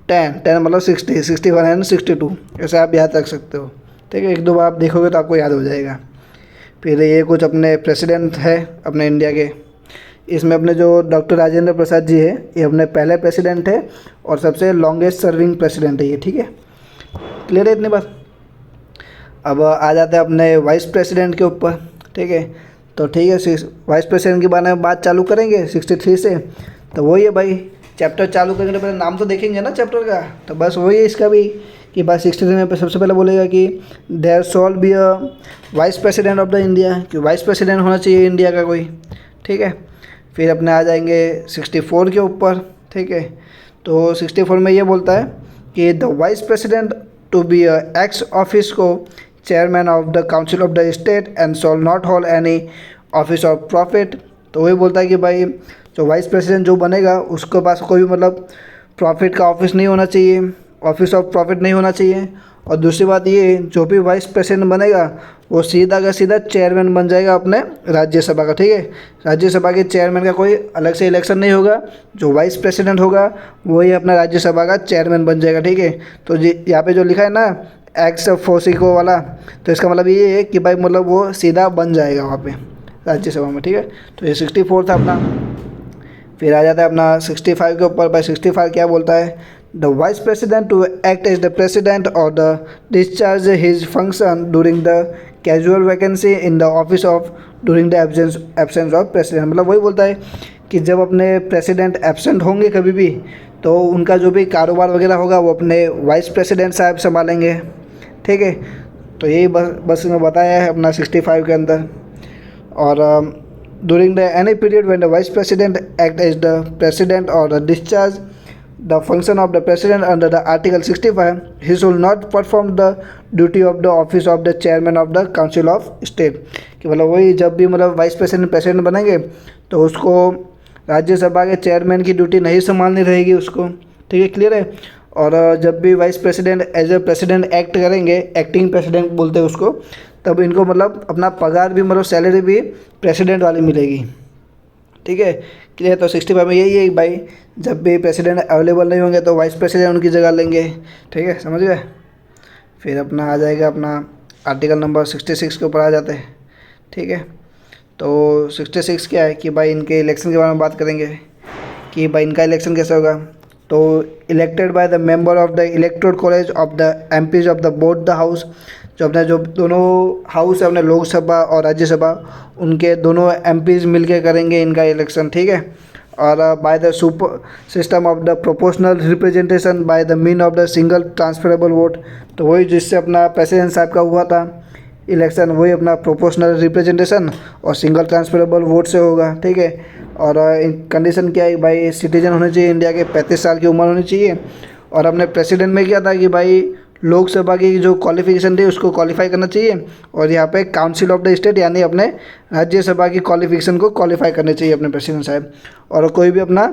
10 मतलब 60, 61 एंड 62 ऐसे आप याद रख सकते हो, ठीक है। एक दो बार आप देखोगे तो आपको याद हो जाएगा। फिर ये कुछ अपने प्रेसिडेंट है अपने इंडिया के, इसमें अपने जो डॉक्टर राजेंद्र प्रसाद जी है ये अपने पहले प्रेसिडेंट है और सबसे लॉन्गेस्ट सर्विंग प्रेसिडेंट है ये, ठीक है। क्लियर है इतनी बात। अब आ जाते हैं अपने वाइस प्रेसिडेंट के ऊपर, ठीक है। तो ठीक है, वाइस प्रेसिडेंट के बारे में बात चालू करेंगे 63 से। तो वही है भाई, चैप्टर चालू करने के पहले नाम तो देखेंगे ना चैप्टर का, तो बस वही है इसका भी कि बात 63 में सबसे पहले बोलेगा कि there shall be a vice president of the India, कि वाइस प्रेसिडेंट होना चाहिए इंडिया का कोई, ठीक है। फिर अपने आ जाएंगे 64 के ऊपर, ठीक है। तो 64 में ये बोलता है कि the vice president to be ex officio chairman of the council of the state and shall not hold any office of profit. तो वही बोलता है कि भाई जो वाइस प्रेसिडेंट जो बनेगा उसके पास कोई भी मतलब प्रॉफिट का ऑफिस नहीं होना चाहिए, ऑफिस ऑफ प्रॉफिट नहीं होना चाहिए। और दूसरी बात ये, जो भी वाइस प्रेसिडेंट बनेगा वो सीधा का सीधा चेयरमैन बन जाएगा अपने राज्यसभा का, ठीक है। राज्यसभा के चेयरमैन का कोई अलग से इलेक्शन नहीं होगा, जो वाइस प्रेसिडेंट होगा वही अपना राज्यसभा का चेयरमैन बन जाएगा, ठीक है। तो यहाँ पे जो लिखा है ना एक्स फोसिको वाला, तो इसका मतलब ये है कि भाई मतलब वो सीधा बन जाएगा वहाँ पे राज्यसभा में, ठीक है। तो ये 64 था अपना। फिर आ जाता है अपना 65 के ऊपर। भाई 65 क्या बोलता है, the vice president to act as the president और the discharge his function during the casual vacancy in the office of during the absence of president. मतलब वही बोलता है कि जब अपने प्रेसिडेंट एब्सेंट होंगे कभी भी तो उनका जो भी कारोबार वगैरह होगा वो अपने वाइस प्रेसिडेंट साहब संभालेंगे, ठीक है। तो यही बस में बताया है अपना 65 के अंदर। और during the any period when the vice president act as the president or the discharge the function of the president under the article 65, he should not perform the duty of the office of the chairman of the council of state। कि मतलब वही जब भी मतलब वाइस प्रेसिडेंट बनेंगे तो उसको राज्यसभा के चेयरमैन की ड्यूटी नहीं संभालनी रहेगी उसको, ठीक है, क्लियर है। और जब भी vice president as a president act करेंगे, एक्टिंग प्रेसिडेंट बोलते हैं उसको, तब इनको मतलब अपना पगार भी मतलब सैलरी भी प्रेसिडेंट वाली मिलेगी, ठीक है, क्लियर। तो 65 में यही है भाई, जब भी प्रेसिडेंट अवेलेबल नहीं होंगे तो वाइस प्रेसिडेंट उनकी जगह लेंगे, ठीक है, समझ गए। फिर अपना आ जाएगा अपना आर्टिकल नंबर 66 के ऊपर आ जाते हैं, ठीक है। तो 66 क्या है कि भाई इनके इलेक्शन के बारे में बात करेंगे कि भाई इनका इलेक्शन कैसे होगा। तो elected by the member of the electoral college of the MPs of the both the house. जो दोनों हाउस है अपने लोकसभा और राज्यसभा, उनके दोनों एमपीज मिलके करेंगे इनका इलेक्शन, ठीक है। और by the super system of the proportional representation by the mean of the single transferable vote. तो वही जिससे अपना प्रेसिडेंट साहब का हुआ था इलेक्शन, वही अपना प्रोपोर्शनल रिप्रेजेंटेशन और सिंगल ट्रांसफरेबल वोट से होगा, ठीक है। और कंडीशन क्या है भाई, सिटीजन होने चाहिए इंडिया के, 35 साल की उम्र होनी चाहिए। और अपने प्रेसिडेंट में क्या था कि भाई लोकसभा की जो क्वालिफिकेशन थी उसको क्वालिफाई करना चाहिए, और यहाँ पे काउंसिल ऑफ द स्टेट यानी अपने राज्यसभा की क्वालिफिकेशन को क्वालिफाई करने चाहिए अपने प्रेसिडेंट साहब। और कोई भी अपना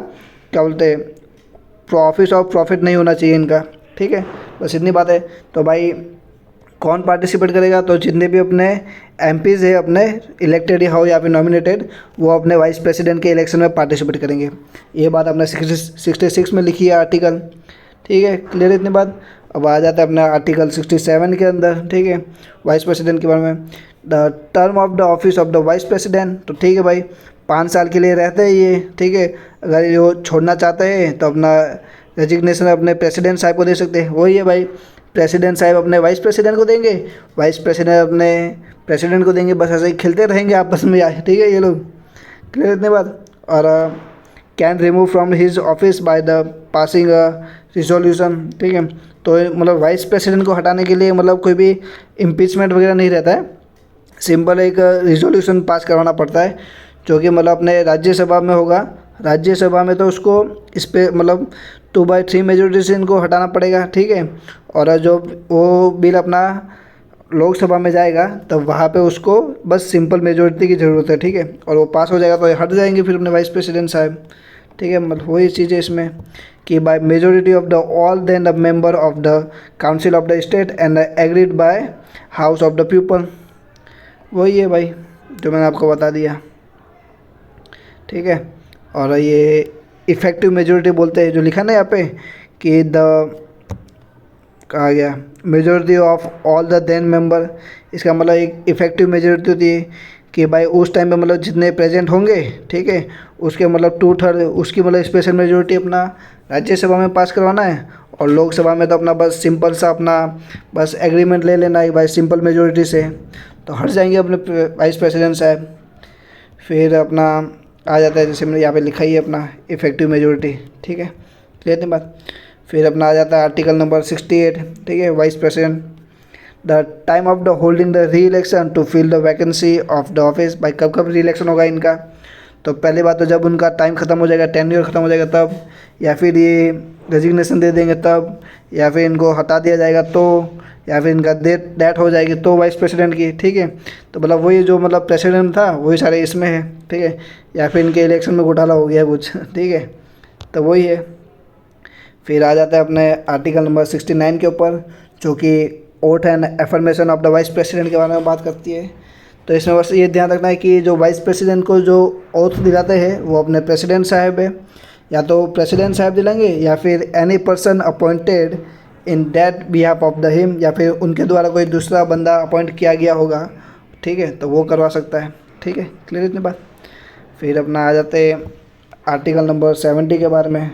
क्या बोलते हैं ऑफिस ऑफ प्रॉफिट नहीं होना चाहिए इनका, ठीक है, बस इतनी बात है। तो भाई कौन पार्टिसिपेट करेगा, तो जितने भी अपने एमपीज है अपने इलेक्टेड हो या फिर नॉमिनेटेड, वो अपने वाइस प्रेसिडेंट के इलेक्शन में पार्टिसिपेट करेंगे। ये बात अपने 66 में लिखी है आर्टिकल, ठीक है, क्लियर इतनी बात। अब आ जाता है अपना आर्टिकल 67 के अंदर, ठीक है, वाइस प्रेसिडेंट के बारे में। The term of the office of the vice president, तो ठीक है भाई 5 साल के लिए रहते हैं ये, ठीक है। अगर ये वो छोड़ना चाहते हैं तो अपना रेजिग्नेशन अपने प्रेसिडेंट साहब को दे सकते हैं। वही है भाई, प्रेसिडेंट साहब अपने वाइस प्रेसिडेंट को देंगे, वाइस प्रेसिडेंट अपने प्रेसिडेंट को देंगे, बस ऐसे ही खेलते रहेंगे आपस में, ठीक है ये लोग, क्लियर इतने बात। और can remove from his office by the passing resolution, ठीक है। तो मतलब वाइस प्रेसिडेंट को हटाने के लिए मतलब कोई भी इम्पीचमेंट वगैरह नहीं रहता है, सिंपल एक रिजोल्यूशन पास करवाना पड़ता है, जो कि मतलब अपने राज्यसभा में होगा। राज्यसभा में तो उसको इस पर मतलब 2/3 मेजोरिटी से इनको हटाना पड़ेगा, ठीक है। और जो वो बिल अपना लोकसभा में जाएगा तब वहाँ पे उसको बस सिंपल मेजोरिटी की ज़रूरत है, ठीक है, और वो पास हो जाएगा तो ये हट जाएंगे फिर अपने वाइस प्रेसिडेंट साहब, ठीक है। मतलब वही चीज़ है इसमें कि by majority of the all then the member of the council of the state and agreed by house of the people. वही है भाई जो मैंने आपको बता दिया, ठीक है। और ये इफ़ेक्टिव मेजोरिटी बोलते हैं, जो लिखा ना यहाँ पे कि द कहा गया majority of all the then member, इसका मतलब एक इफ़ेक्टिव मेजोरिटी होती है कि भाई उस टाइम पे मतलब जितने प्रेजेंट होंगे, ठीक है, उसके मतलब 2/3 उसकी मतलब स्पेशल मेजोरिटी अपना राज्यसभा में पास करवाना है, और लोकसभा में तो अपना बस सिंपल सा अपना बस एग्रीमेंट ले लेना है भाई सिंपल मेजोरिटी से, तो हट जाएंगे अपने वाइस प्रेसिडेंट साहब। फिर अपना आ जाता है जैसे मैंने यहाँ पे लिखा ही है अपना इफ़ेक्टिव मेजोरिटी, ठीक है, क्लियर नहीं बात। फिर अपना आ जाता है आर्टिकल नंबर 68, ठीक है, vice president. The time of the holding the री election to fill the vacancy of the office, भाई कब कब री इलेक्शन होगा इनका, तो पहली बात तो जब उनका टाइम ख़त्म हो जाएगा, टेन्योर ख़त्म हो जाएगा तब, या फिर ये रेजिग्नेशन दे देंगे तब, या फिर इनको हटा दिया जाएगा तो, या फिर इनका डेथ हो जाएगी तो वाइस प्रेसिडेंट की, ठीक है। तो मतलब वही जो मतलब प्रेसिडेंट था वही सारे इसमें है, ठीक है। या फिर इनके इलेक्शन में घोटाला हो गया कुछ, ठीक है, तो वही है। फिर आ जाता है अपने आर्टिकल नंबर 69 के ऊपर, जो कि oath and affirmation of the vice president के बारे में बात करती है। तो इसमें बस ये ध्यान रखना है कि जो वाइस प्रेसिडेंट को जो ओथ दिलाते हैं वो अपने प्रेसिडेंट साहब है, या तो प्रेसिडेंट साहब दिलाएंगे, या फिर any person appointed in that behalf of the him, या फिर उनके द्वारा कोई दूसरा बंदा अपॉइंट किया गया होगा, ठीक है, तो वो करवा सकता है, ठीक है। क्लियर इतनी बात। फिर अपना आ जाते हैं आर्टिकल नंबर 70 के बारे में,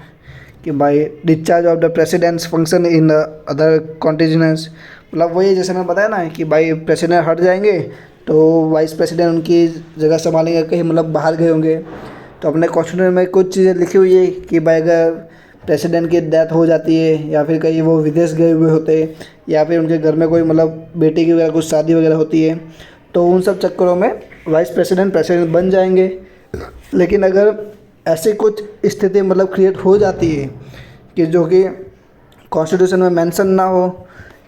कि भाई discharge of the president's function in other contingencies. मतलब वही जैसे मैं बताया ना कि भाई प्रेसिडेंट हट जाएंगे तो वाइस प्रेसिडेंट उनकी जगह संभालेंगे, कहीं मतलब बाहर गए होंगे। तो अपने कॉन्स्टिट्यूशन में कुछ चीज़ें लिखी हुई है कि भाई अगर प्रेसिडेंट की डेथ हो जाती है, या फिर कहीं वो विदेश गए हुए होते, या फिर उनके घर में कोई मतलब बेटी की वगैरह कुछ शादी वगैरह होती है, तो उन सब चक्करों में वाइस प्रेसिडेंट बन जाएंगे। लेकिन अगर ऐसी कुछ स्थिति मतलब क्रिएट हो जाती है कि जो कि कॉन्स्टिट्यूशन में मेंशन ना हो,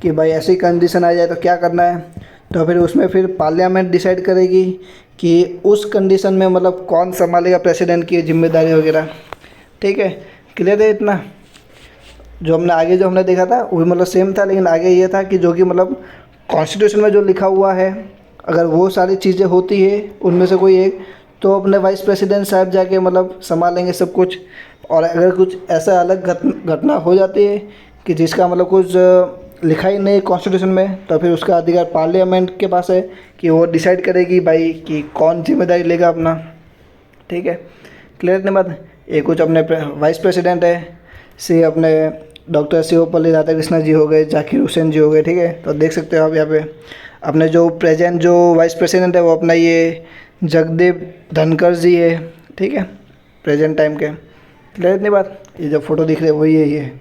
कि भाई ऐसी कंडीशन आ जाए तो क्या करना है, तो फिर उसमें फिर पार्लियामेंट डिसाइड करेगी कि उस कंडीशन में मतलब कौन संभालेगा प्रेसिडेंट की जिम्मेदारी वगैरह, ठीक है। क्लियर है इतना। जो हमने देखा था वही मतलब सेम था, लेकिन आगे ये था कि जो कि मतलब कॉन्स्टिट्यूशन में जो लिखा हुआ है, अगर वो सारी चीज़ें होती है उनमें से कोई एक, तो अपने वाइस प्रेसिडेंट साहब जाके मतलब संभालेंगे सब कुछ। और अगर कुछ ऐसा अलग घटना हो जाती है कि जिसका मतलब कुछ लिखा ही नहीं कॉन्स्टिट्यूशन में, तो फिर उसका अधिकार पार्लियामेंट के पास है कि वो डिसाइड करेगी भाई कि कौन जिम्मेदारी लेगा अपना, ठीक है। क्लियर इतनी बात। ये कुछ अपने वाइस प्रेसिडेंट है, से अपने डॉक्टर सर्वपल्ली राधाकृष्णन जी हो गए, जाकिर हुसैन जी हो गए, ठीक है। तो देख सकते हो आप यहाँ पे अपने जो प्रेजेंट जो वाइस प्रेसिडेंट है वो अपना ये जगदीप धनखड़ जी है, ठीक है, प्रेजेंट टाइम के। क्लियर इतनी बात। ये जो फोटो दिख रही है वही है ये।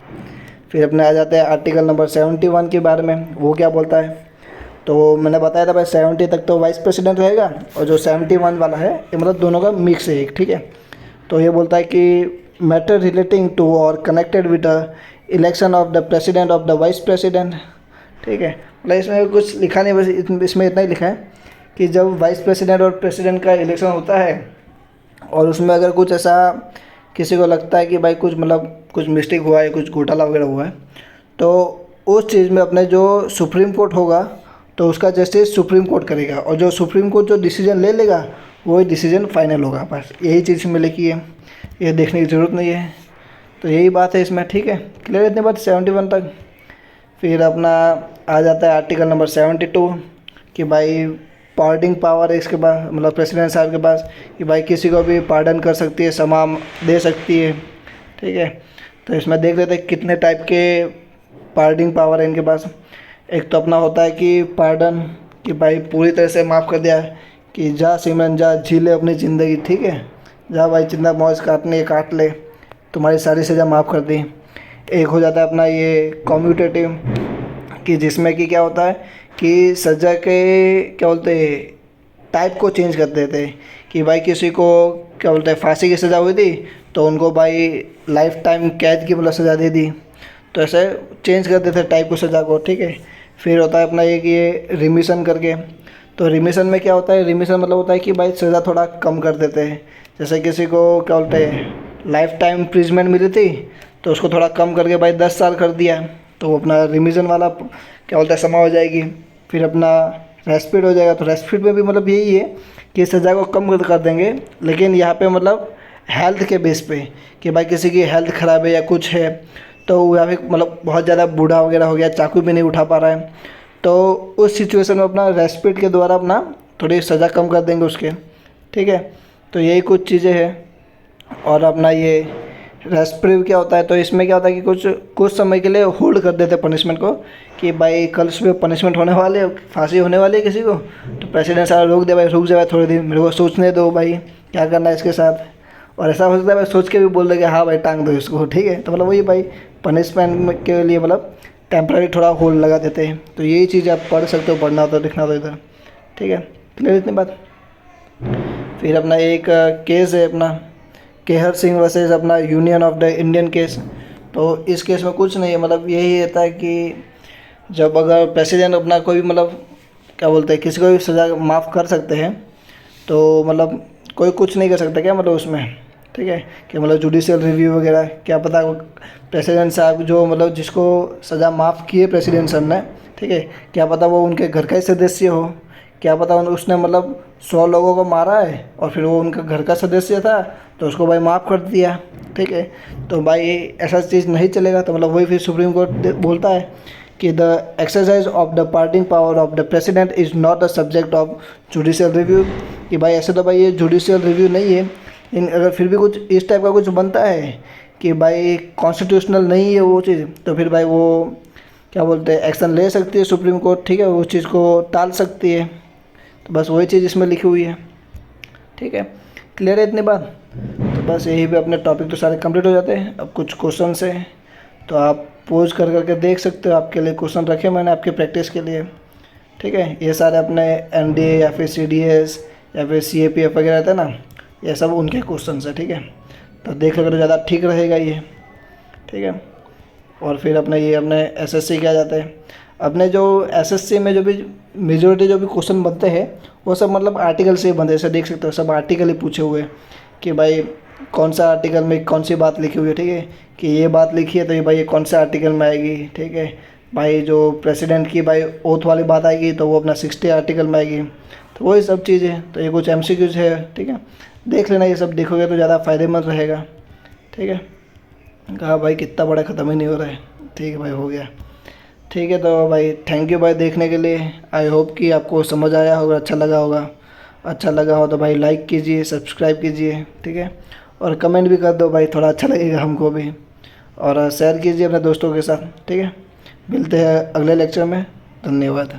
फिर अपने आ जाते हैं आर्टिकल नंबर 71 के बारे में। वो क्या बोलता है, तो मैंने बताया था भाई 70 तक तो वाइस प्रेसिडेंट रहेगा, और जो 71 वाला है ये मतलब दोनों का मिक्स है एक, ठीक है। तो ये बोलता है कि मैटर रिलेटिंग टू और connected with the election of the president of the vice president, ठीक है। मतलब इसमें कुछ लिखा नहीं, बस इसमें इतना ही लिखा है कि जब वाइस प्रेसिडेंट और प्रेसिडेंट का इलेक्शन होता है और उसमें अगर कुछ ऐसा किसी को लगता है कि भाई कुछ मतलब कुछ मिस्टेक हुआ है, कुछ घोटाला वगैरह हुआ है, तो उस चीज़ में अपने जो सुप्रीम कोर्ट होगा तो उसका जस्टिस सुप्रीम कोर्ट करेगा, और जो सुप्रीम कोर्ट जो डिसीजन ले लेगा वही डिसीजन फाइनल होगा। बस यही चीज़ में लिखी है, ये देखने की ज़रूरत नहीं है। तो यही बात है इसमें, ठीक है। क्लियर इतनी बात 71 तक। फिर अपना आ जाता है आर्टिकल नंबर 72 कि भाई पार्डिंग पावर है इसके पास, मतलब प्रेसिडेंट साहब के पास, कि भाई किसी को भी पार्डन कर सकती है, क्षमा दे सकती है, ठीक है। तो इसमें देख लेते हैं कितने टाइप के पार्डिंग पावर है इनके पास। एक तो अपना होता है कि पार्डन, कि भाई पूरी तरह से माफ़ कर दिया कि जा सिमरन जा जी ले अपनी ज़िंदगी, ठीक है, जा भाई जितना मौज काटने है काट ले, तुम्हारी सारी सज़ा माफ़ कर दी। एक हो जाता है अपना ये कम्यूटेटिव, कि जिसमें कि क्या होता है कि सज़ा के क्या बोलते हैं टाइप को चेंज कर देते हैं, कि भाई किसी को क्या बोलते हैं फांसी की सज़ा हुई थी तो उनको भाई लाइफ टाइम कैद की मतलब सज़ा दे दी, तो ऐसे चेंज कर देते टाइप को सज़ा को, ठीक है। फिर होता है अपना ये रिमिशन करके। तो रिमिशन में क्या होता है, रिमिशन मतलब होता है कि भाई सज़ा थोड़ा कम कर देते हैं। जैसे किसी को क्या बोलते हैं लाइफ टाइम इम्प्रिजमेंट मिली थी तो उसको थोड़ा कम करके भाई 10 साल कर दिया, तो वो अपना रिमिशन वाला क्या बोलता है समा हो जाएगी। फिर अपना रेस्पिट हो जाएगा, तो रेस्पिट में भी मतलब यही है कि सज़ा को कम कर देंगे, लेकिन यहाँ पे मतलब हेल्थ के बेस पे, कि भाई किसी की हेल्थ ख़राब है या कुछ है, तो या फिर मतलब बहुत ज़्यादा बूढ़ा वगैरह हो गया, चाकू भी नहीं उठा पा रहा है, तो उस सिचुएशन में अपना रेस्पिट के द्वारा अपना थोड़ी सज़ा कम कर देंगे उसके, ठीक है। तो यही कुछ चीज़ें हैं। और अपना ये रेस्पिट क्या होता है, तो इसमें क्या होता है कि कुछ समय के लिए होल्ड कर देते हैं पनिशमेंट को, कि भाई कल सुबह पनिशमेंट होने वाले, फांसी होने वाली है किसी को, तो प्रेसिडेंट साहब रोक दे भाई, रुक जाए थोड़े दिन, मेरे को सोचने दो भाई क्या करना है इसके साथ। और ऐसा हो सकता है भाई सोच के भी बोल दे कि हाँ भाई टांग दो इसको, ठीक है। तो मतलब वही भाई पनिशमेंट के लिए मतलब टेम्पररी थोड़ा होल्ड लगा देते हैं। तो यही चीज़ आप पढ़ सकते हो, पढ़ना हो तो लिखना हो तो इधर, ठीक है। क्लियर इतनी बात। फिर अपना एक केस है अपना केहर सिंह वर्सेस अपना union of the Indian case. तो इस केस में कुछ नहीं है, मतलब यही रहता है कि जब अगर प्रेसिडेंट अपना कोई भी मतलब क्या बोलते हैं किसी को भी सज़ा माफ़ कर सकते हैं, तो मतलब कोई कुछ नहीं कर सकता क्या मतलब उसमें, ठीक है, कि मतलब जुडिशियल रिव्यू वगैरह क्या पता प्रेसिडेंट साहब जो मतलब जिसको सज़ा माफ़ की है प्रेसिडेंट सर ने, ठीक है, क्या पता वो उनके घर का ही सदस्य हो, क्या पता उसने मतलब 100 लोगों को मारा है और फिर वो उनका घर का सदस्य था तो उसको भाई माफ़ कर दिया, ठीक है। तो भाई ऐसा चीज़ नहीं चलेगा। तो मतलब वही फिर सुप्रीम कोर्ट बोलता है कि the exercise of the parting power of the president is not a subject of judicial review, कि भाई ऐसे तो भाई ये जुडिशियल रिव्यू नहीं है, लेकिन अगर फिर भी कुछ इस टाइप का कुछ बनता है कि भाई कॉन्स्टिट्यूशनल नहीं है वो चीज़, तो फिर भाई वो क्या बोलते हैं एक्शन ले सकती है सुप्रीम कोर्ट, ठीक है, उस चीज़ को टाल सकती है। तो बस वही चीज़ इसमें लिखी हुई है, ठीक है। क्लियर है इतनी बात? तो बस यही पे अपने टॉपिक तो सारे कंप्लीट हो जाते हैं। अब कुछ क्वेश्चन है तो आप पोज कर करके देख सकते हो, आपके लिए क्वेश्चन रखे मैंने आपके प्रैक्टिस के लिए, ठीक है। ये सारे अपने एनडीए या फिर सीडीएस या फिर सीएपीएफ वगैरह रहते हैं ना, ये सब उनके क्वेश्चन है, ठीक है। तो देख अगर ज़्यादा ठीक रहेगा ये, ठीक है। और फिर अपने ये अपने एसएससी क्या जाते हैं, अपने जो एसएससी में जो भी मेजोरिटी जो भी क्वेश्चन बनते हैं वो सब मतलब आर्टिकल से ही बनते हैं। जैसे देख सकते हो सब आर्टिकल ही पूछे हुए हैं कि भाई कौन सा आर्टिकल में कौन सी बात लिखी हुई है, ठीक है, कि ये बात लिखी है तो ये भाई ये कौन सा आर्टिकल में आएगी, ठीक है। भाई जो प्रेसिडेंट की भाई ओथ वाली बात आएगी तो वो अपना 60 आर्टिकल में आएगी। तो वही सब चीज़ है। तो ये कुछ एमसीक्यूज है, ठीक है, देख लेना, ये सब देखोगे तो ज़्यादा फ़ायदेमंद रहेगा, ठीक है। कहा भाई कितना बड़ा ख़त्म ही नहीं हो रहा है, ठीक है भाई, हो गया, ठीक है। तो भाई थैंक यू भाई देखने के लिए। आई होप कि आपको समझ आया होगा, अच्छा लगा होगा। अच्छा लगा हो तो भाई लाइक कीजिए, सब्सक्राइब कीजिए, ठीक है, और कमेंट भी कर दो भाई, थोड़ा अच्छा लगेगा हमको भी। और शेयर कीजिए अपने दोस्तों के साथ, ठीक है। मिलते हैं अगले लेक्चर में। धन्यवाद।